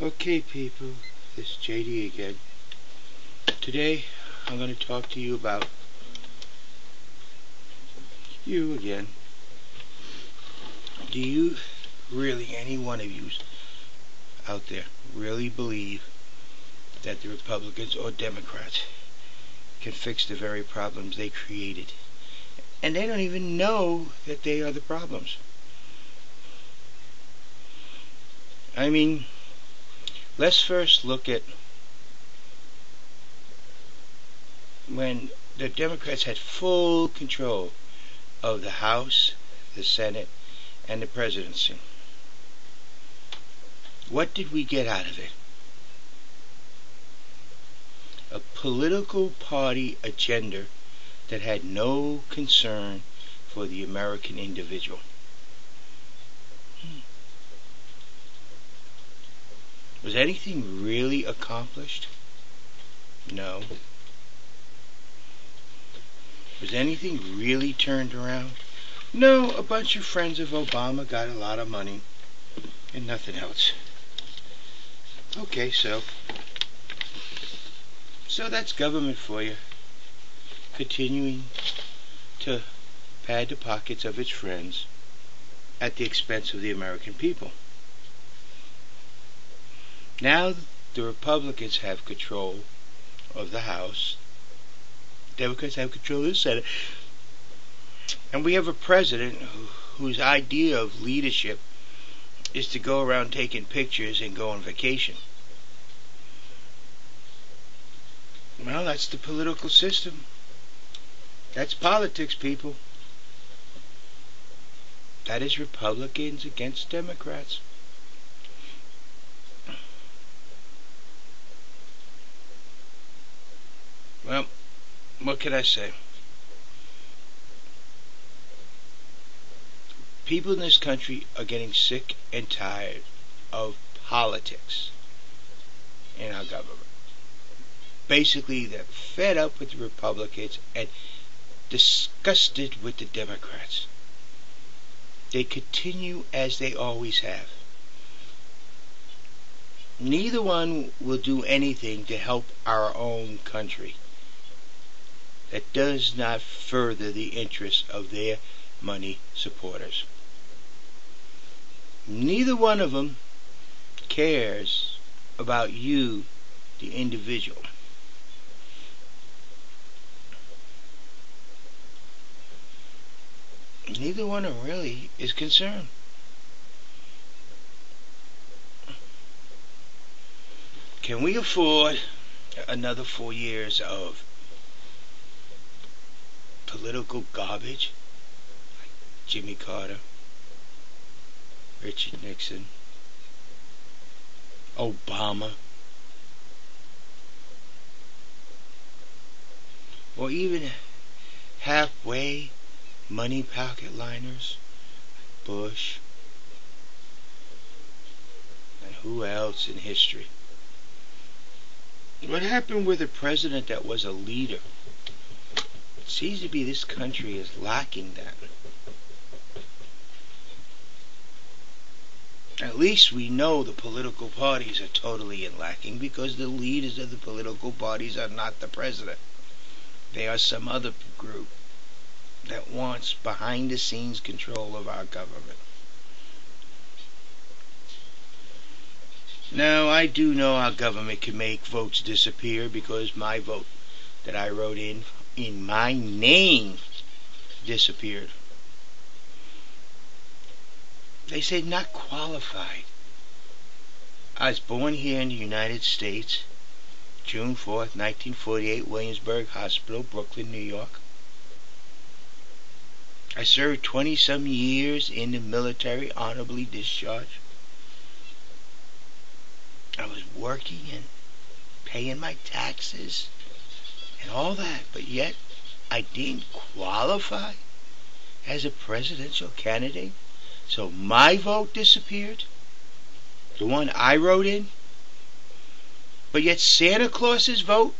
Okay, people, this is JD again. Today, I'm going to talk to you about you again. Do you really, any one of you out there, really believe that the Republicans or Democrats can fix the very problems they created? And they don't even know that they are the problems. I mean, let's first look at when the Democrats had full control of the House, the Senate, and the presidency. What did we get out of it? A political party agenda that had no concern for the American individual. Was anything really accomplished? No. Was anything really turned around? No, a bunch of friends of Obama got a lot of money and nothing else. Okay, so that's government for you, continuing to pad the pockets of its friends at the expense of the American people. Now the Republicans have control of the House, Democrats have control of the Senate, and we have a president whose idea of leadership is to go around taking pictures and go on vacation. Well, that's the political system. That's politics, people. That is Republicans against Democrats. Well, what can I say? People in this country are getting sick and tired of politics in our government. Basically, they're fed up with the Republicans and disgusted with the Democrats. They continue as they always have. Neither one will do anything to help our own country that does not further the interests of their money supporters. Neither one of them cares about you, the individual. Neither one of them really is concerned. Can we afford another 4 years of political garbage like Jimmy Carter, Richard Nixon, Obama, or even halfway money pocket liners like Bush and who else in history? What happened with a president that was a leader? It seems to be this country is lacking that. At least we know the political parties are totally lacking because the leaders of the political parties are not the president. They are some other group that wants behind the scenes control of our government. Now, I do know our government can make votes disappear because my vote that I wrote in my name disappeared. They said not qualified. I was born here in the United States, June 4th, 1948, Williamsburg Hospital, Brooklyn, New York. I served 20-some years in the military, honorably discharged. I was working and paying my taxes and all that, but yet I didn't qualify as a presidential candidate. So my vote disappeared, the one I wrote in, but yet Santa Claus's vote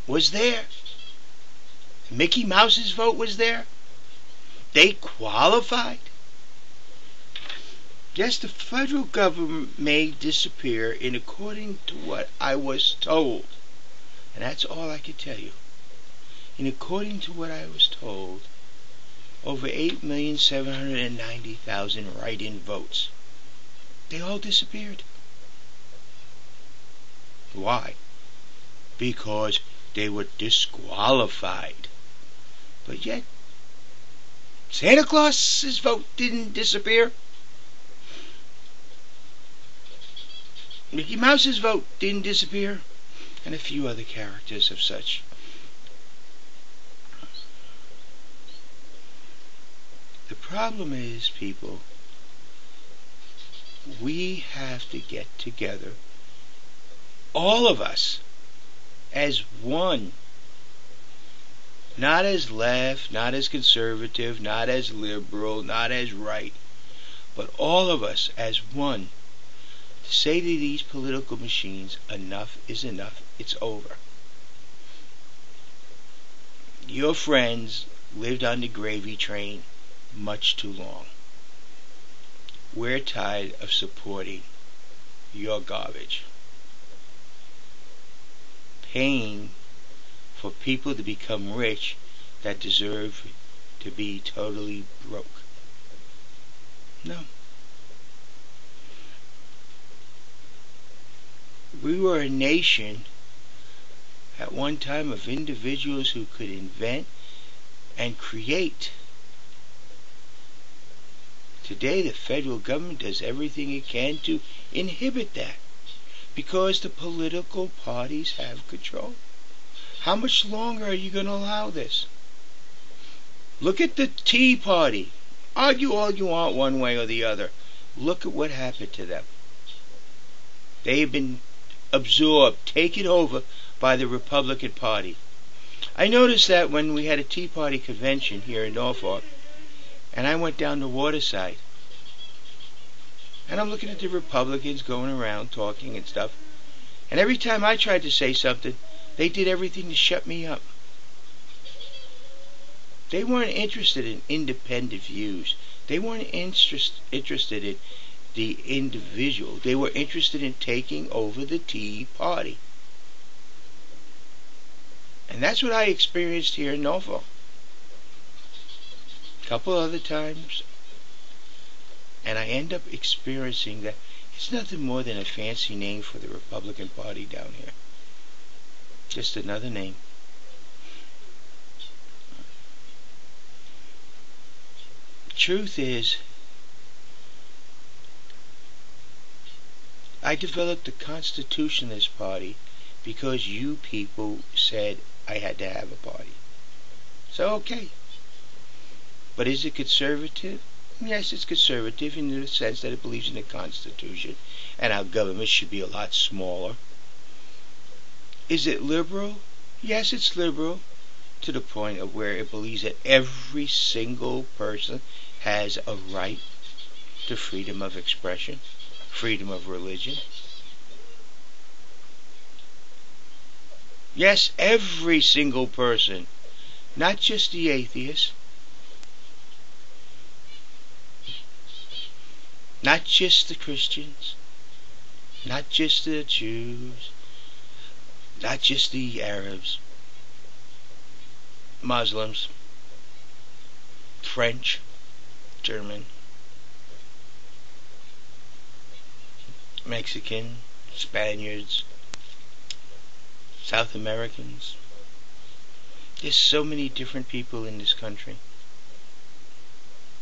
was there. Mickey Mouse's vote was there. They qualified. Yes, the federal government may disappear in according to what I was told. And that's all I can tell you. In according to what I was told, over 8,790,000 write-in votes. They all disappeared. Why? Because they were disqualified. But yet, Santa Claus's vote didn't disappear. Mickey Mouse's vote didn't disappear. And a few other characters of such. The problem is, people, we have to get together, all of us, as one. Not as left, not as conservative, not as liberal, not as right, but all of us as one. To say to these political machines, enough is enough, it's over. Your friends lived on the gravy train much too long. We're tired of supporting your garbage. Paying for people to become rich that deserve to be totally broke. No. We were a nation at one time of individuals who could invent and create. Today the federal government does everything it can to inhibit that because the political parties have control. How much longer are you going to allow this? Look at the Tea Party. Argue all you want one way or the other. Look at what happened to them. They've been absorbed, taken over by the Republican Party. I noticed that when we had a Tea Party convention here in Norfolk, and I went down the waterside, and I'm looking at the Republicans going around talking and stuff, and every time I tried to say something, they did everything to shut me up. They weren't interested in independent views. They weren't interested in the individual. They were interested in taking over the Tea Party. And that's what I experienced here in Norfolk. A couple other times. And I end up experiencing that it's nothing more than a fancy name for the Republican Party down here. Just another name. Truth is, I developed the Constitutionalist Party because you people said I had to have a party. So, okay. But is it conservative? Yes, it's conservative in the sense that it believes in the Constitution and our government should be a lot smaller. Is it liberal? Yes, it's liberal to the point of where it believes that every single person has a right to freedom of expression, freedom of religion. Yes, every single person, not just the atheists, not just the Christians, not just the Jews, not just the Arabs, Muslims, French, German, Mexican, Spaniards, South Americans. There's so many different people in this country.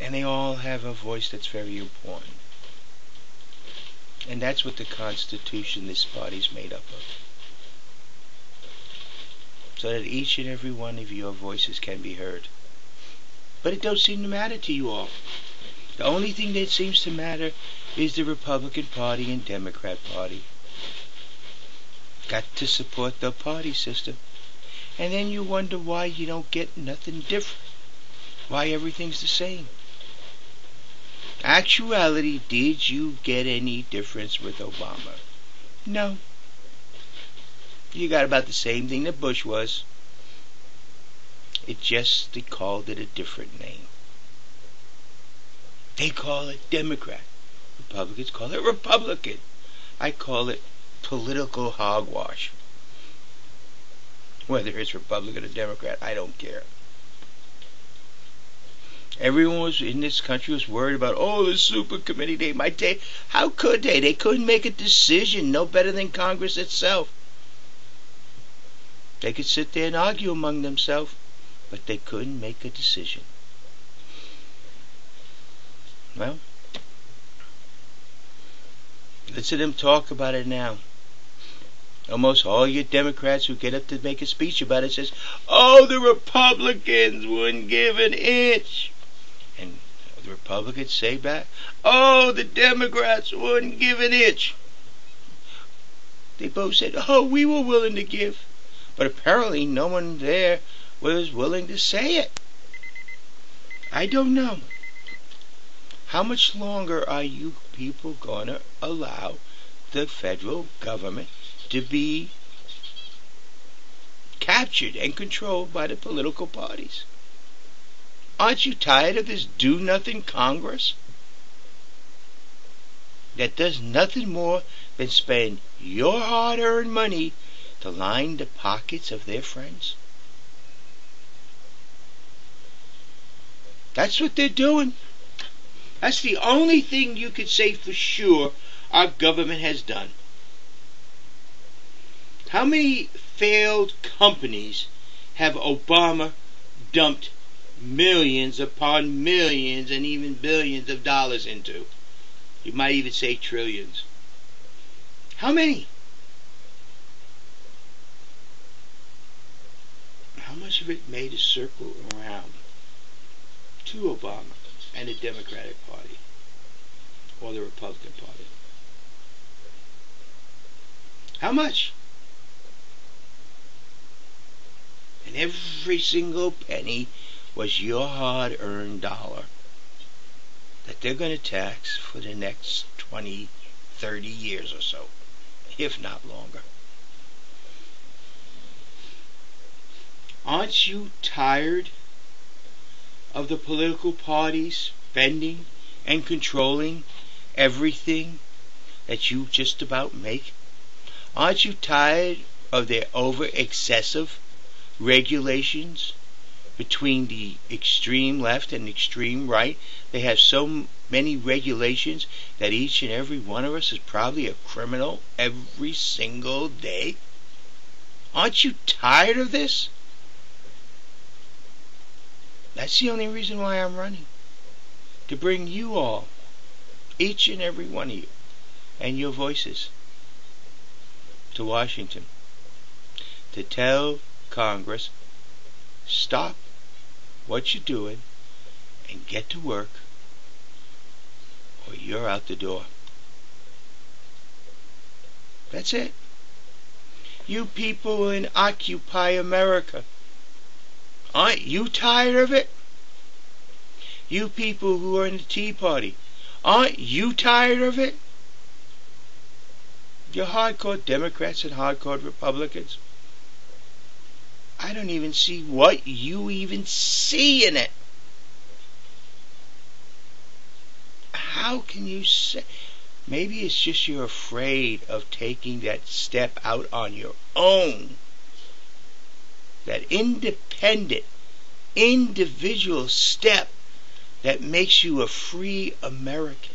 And they all have a voice that's very important. And that's what the Constitution, this body's made up of. So that each and every one of your voices can be heard. But it don't seem to matter to you all. The only thing that seems to matter is the Republican Party and Democrat Party. Got to support the party system. And then you wonder why you don't get nothing different. Why everything's the same. Actuality, did you get any difference with Obama? No. You got about the same thing that Bush was. It just, they called it a different name. They call it Democrat. Republicans call it Republican. I call it political hogwash. Whether it's Republican or Democrat, I don't care. Everyone was in this country was worried about, oh, the super committee, they might take. How could they? They couldn't make a decision no better than Congress itself. They could sit there and argue among themselves, but they couldn't make a decision. Well, listen to them talk about it now. Almost all your Democrats who get up to make a speech about it says, oh, the Republicans wouldn't give an inch. And the Republicans say back, oh, the Democrats wouldn't give an inch. They both said, oh, we were willing to give. But apparently no one there was willing to say it. I don't know. How much longer are you people going to allow the federal government to be captured and controlled by the political parties? Aren't you tired of this do-nothing Congress that does nothing more than spend your hard-earned money to line the pockets of their friends? That's what they're doing. That's the only thing you could say for sure our government has done. How many failed companies have Obama dumped millions upon millions and even billions of dollars into? You might even say trillions. How many? How much of it made a circle around to Obama and the Democratic Party or the Republican Party? How much? And every single penny was your hard-earned dollar that they're going to tax for the next 20, 30 years or so, if not longer. Aren't you tired of the political parties spending and controlling everything that you just about make? Aren't you tired of their over-excessive regulations between the extreme left and extreme right? They have so many regulations that each and every one of us is probably a criminal every single day. Aren't you tired of this? That's the only reason why I'm running. To bring you all, each and every one of you, and your voices to Washington. To tell Congress, stop what you're doing and get to work, or you're out the door. That's it. You people in Occupy America, aren't you tired of it? You people who are in the Tea Party, aren't you tired of it? You're hardcore Democrats and hardcore Republicans. I don't even see what you even see in it. How can you say? Maybe it's just you're afraid of taking that step out on your own. That independent, individual step that makes you a free American.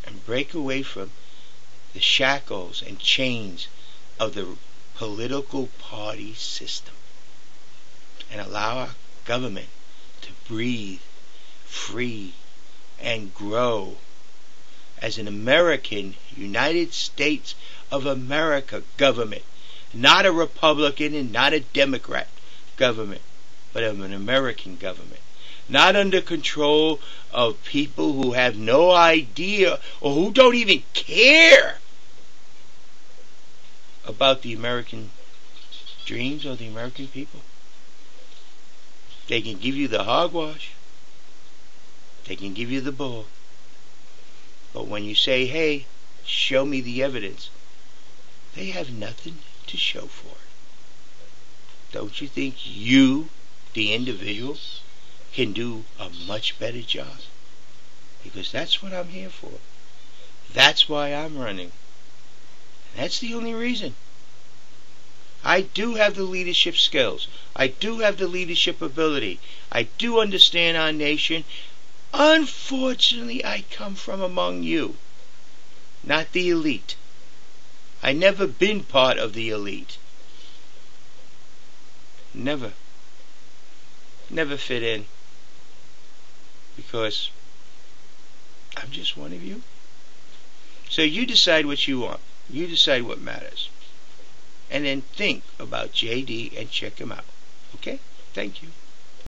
And break away from the shackles and chains of the political party system. And allow our government to breathe free and grow as an American, United States of America government. Not a Republican and not a Democrat government, but of an American government. Not under control of people who have no idea or who don't even care about the American dreams or the American people. They can give you the hogwash. They can give you the bull. But when you say, hey, show me the evidence, they have nothing to show for it. Don't you think you, the individual, can do a much better job because that's what I'm here for. That's why I'm running. And that's the only reason. I do have the leadership skills. I do have the leadership ability. I do understand our nation. Unfortunately, I come from among you, not the elite. I never been part of the elite. Never fit in, because I'm just one of you. So you decide what you want. You decide what matters. And then think about JD and check him out. Okay? Thank you.